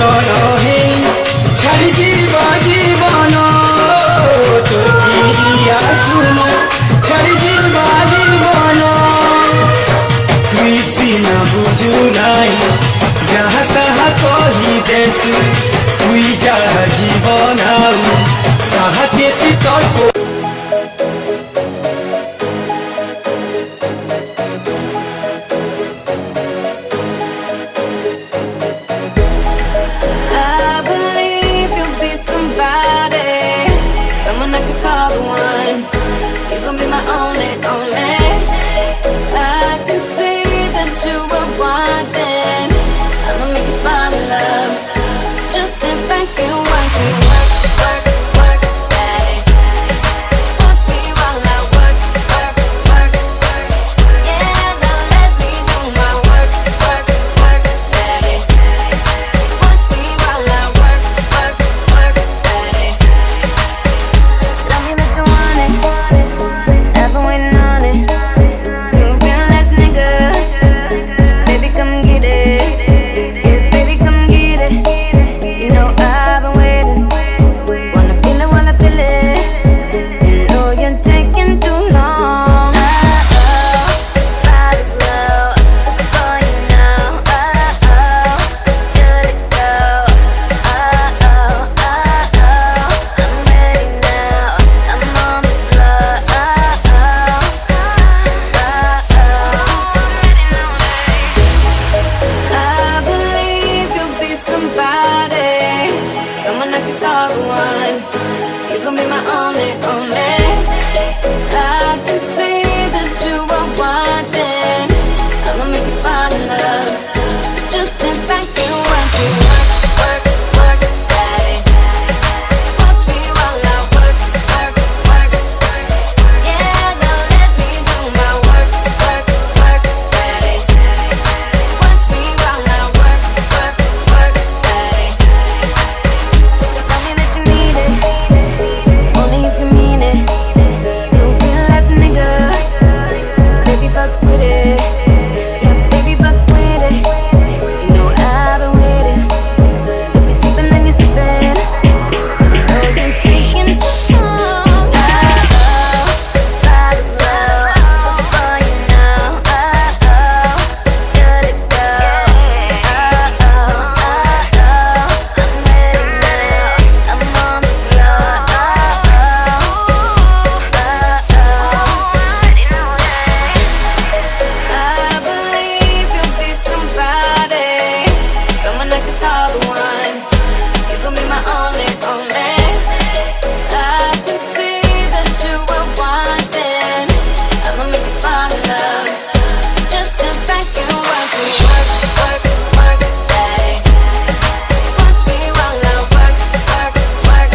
रहे छाड़ जीवा जीवन तोर पिया सुन छाड़ जीवा जीवन तुई सीना बुझुलाई जहाँ तहाँ कही देस तुई जहाँ जीवन आऊ कहाँ के तर्क someone I could call the one. You're gonna be my only. I can see that you were watching. I'ma make you fall in love. Just step back and watch me work, work, work, daddy. Watch me while I work, work, work, work. Yeah, now let me do my work, work, work, daddy. Watch me while I work, work, work, daddy. Tell me that you want it. I've been waiting on it. You've been last nigga. Baby, come get it. Yeah, baby, come get it. You know I've been waiting. Wanna feel it. You know you're taking too long. Body's low before you know. Good to go. I'm ready now. I'm on the floor. I believe you'll be somebody, someone I could call the one. You're gonna be my only. I can see that you are watching. I'ma make you fall in love. Just step back and watch me work, work, work, daddy. Watch me while I work, work, work, work. Yeah, now let me do my work, work, work, daddy. Watch me while I work, work, work, daddy. Tell me that you need it, only if you mean it. You'll be the last nigga. Baby, fuck with it. Yeah, baby, fuck with it. You know I've been waiting. If you're sleeping, then you're sleeping. You know you're taking too long. Body's low before you know. Good to go. I'm ready now. I'm on the floor. I believe you'll be somebody, someone I could call the one. You're gonna be my only. I can see that you were watching. I'ma make you fall in love. Just step back and watch me work, work, work, daddy. Watch me while I work, work, work.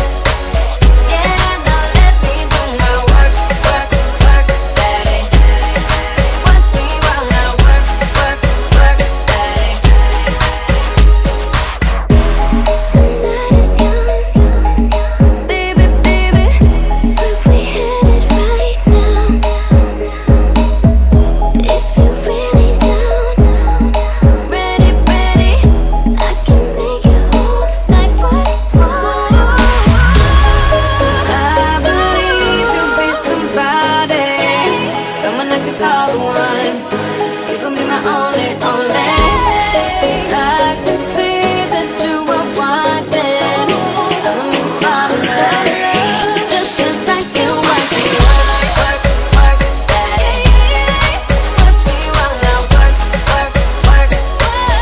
Yeah, now let me do my work, work, work, daddy. Watch me while I work, work, work, daddy. The night is young, baby, baby. Where we headed right now? If you're really down, ready, ready, I can make your whole life worthwhile. I believe you'll be somebody, someone I could call the one. You're gonna be my only. I can see that you are watching. I'ma make you fall in love. Just step back and watch me work, work, work, daddy. Watch me while I work, work, work, work.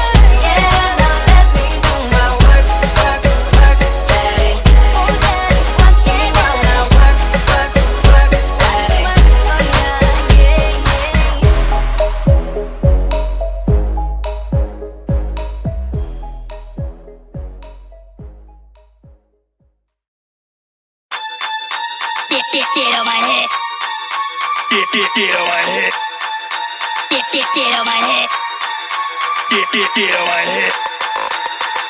Yeah, now let me do my work, work, work, daddy. Watch me while I work, work, work, daddy. Get on my head. Get on my head. Get on my head. Get on my head. Get on my head.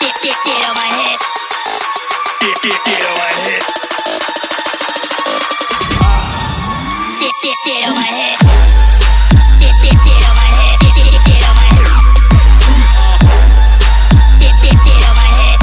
Get on my head. Get on my head. Get on my head. Get on my head. Get on my head.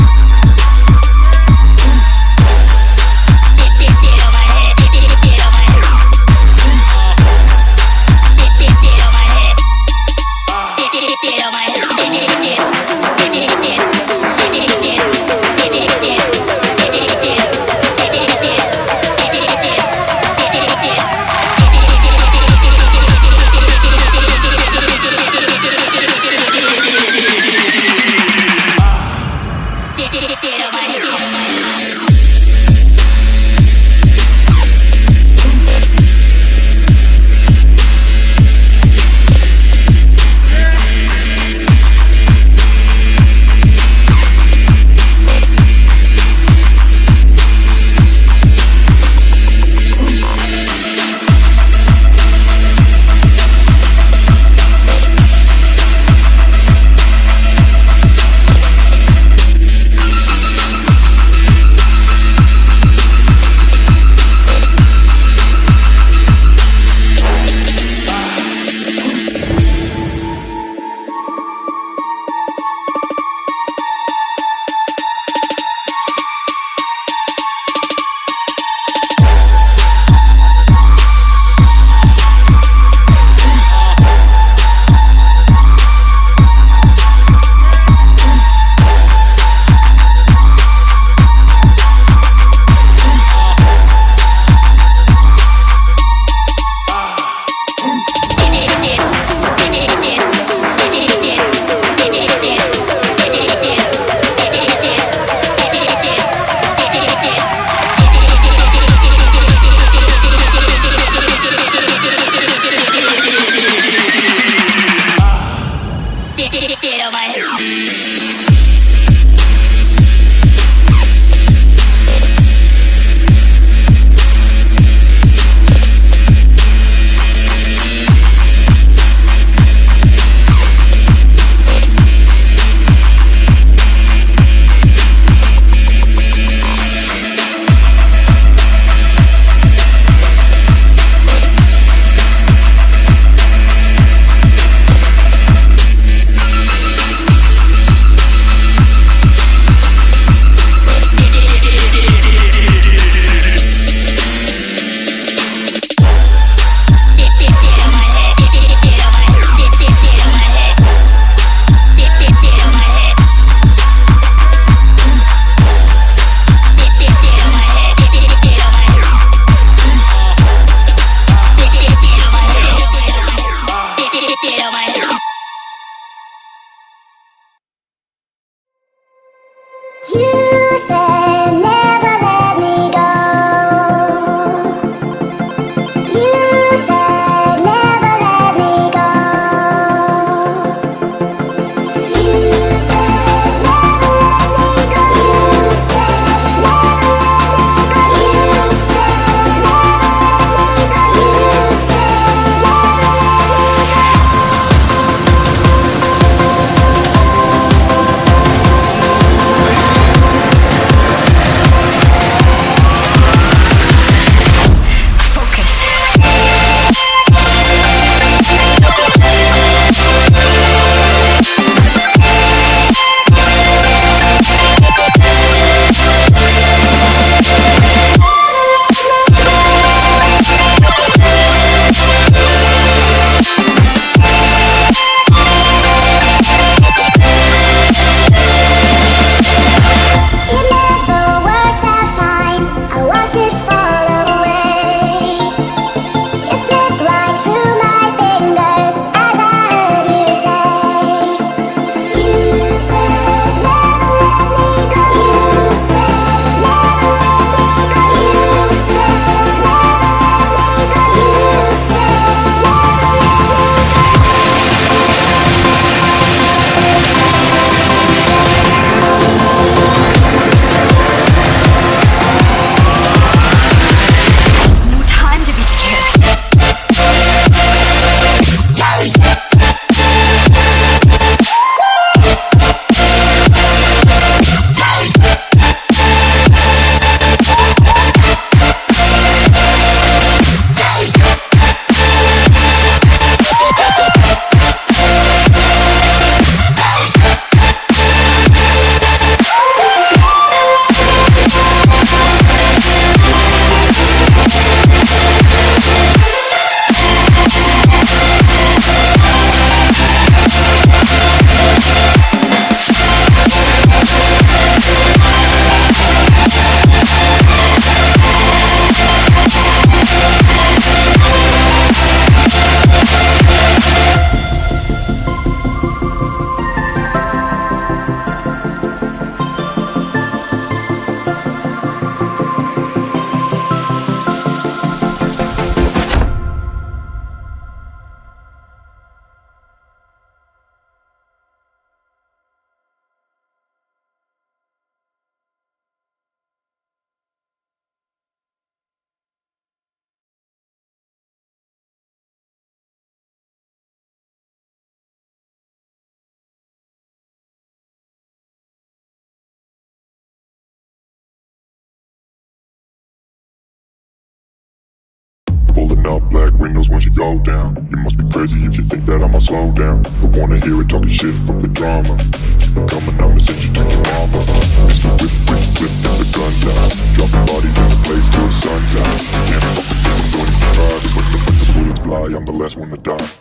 Pulling up black windows once you go down. You must be crazy if you think that I'ma slow down. Don't wanna hear it talking shit, fuck the drama. Keep it coming, I'ma send you to your mama. Mr. Whip, whip, whip, get the guns out. Dropping bodies in the place till the sun's out. Can't fuck with this, I'm going to try. Cause when the bullets fly, I'm the last one to die.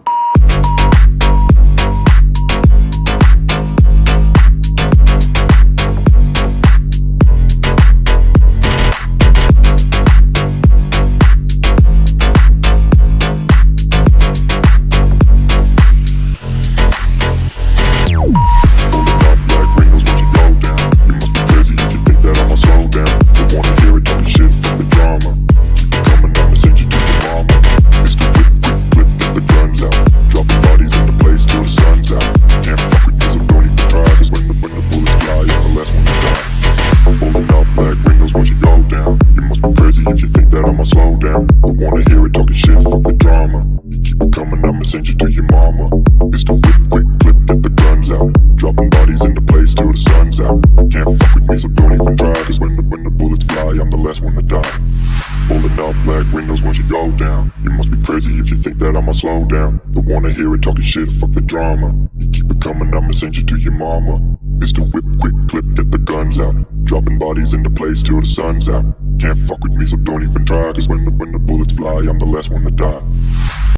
If you think that I'ma slow down, don't wanna hear it talking shit, fuck the drama. You keep it coming, I'ma send you to your mama. It's the whip, quick clip, get the guns out. Dropping bodies into place till the sun's out. Can't fuck with me, so don't even try. Cause when the bullets fly, I'm the last one to die. Pulling up black windows once you go down. You must be crazy if you think that I'ma slow down. Don't wanna hear it talking shit, fuck the drama. You keep it coming, I'ma send you to your mama. It's the whip, quick clip, get the guns out. Dropping bodies into place till the sun's out. Can't fuck with me, so don't even try. Cause when the bullets fly, I'm the last one to die.